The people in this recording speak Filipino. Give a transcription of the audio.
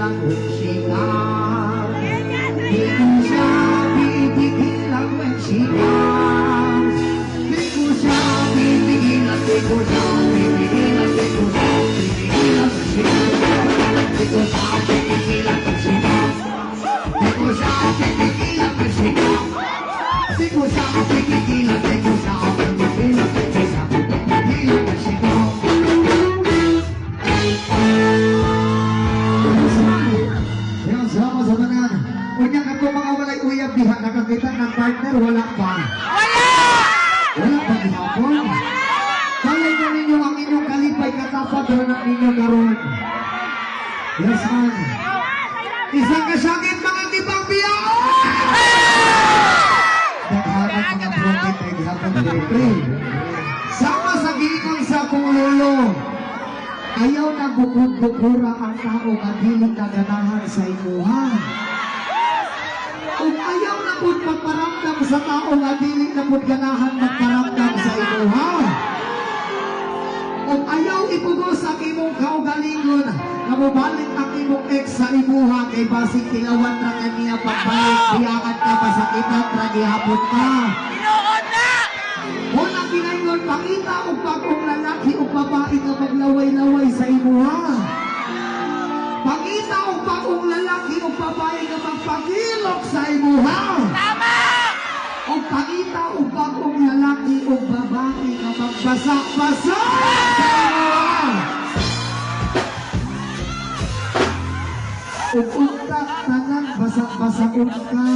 pigilan ang sigaw. Di ko siya pipigilan ang sigaw. Di ko siya pipigilan, di ko siya pipigilan, di ko siya pipigilan ang sigaw. Di ko siya pipigilan ang sigaw. Di ko siya pipigilan ang sigaw. Di ko siya pipigilan, di ko siya pipigilan, di ko siya pipigilan ang sigaw. Sama sa tanan. Unya ka ko mga walay uyab diha nakakita ng partner wala pa. Wala pa gihapon. Kaya nyo ninyo ang inyong kalipay katapat na ninyo karon. Yes man. Isang kasakit mga tibang biyao. Daghanan mga profit ay gihapon pre. Sama sa giingon sa akong lolo. Ayaw na bukod-bukura ang tao nga dili kaganahan sa imuha. Kung ayaw na bukod magparamdam sa tao nga dili na bukod ganahan magparamdam sa imuha. Kung ayaw ipugos ang imong kaugalingon na mubalik ang imong ex sa imuha kay basig tilawan na kaniya pagbalik biyakan ka pasakitan na gihapon ka. Muna ginayon, pakita o bagong lalaki o babae na maglaway-laway sa imuha. Pakita o bagong lalaki o babae na magpagilok sa imuha. Tama! O pakita o bagong lalaki o babae na magbasa-basa sa imuha. O unta tanan basa-basa ka.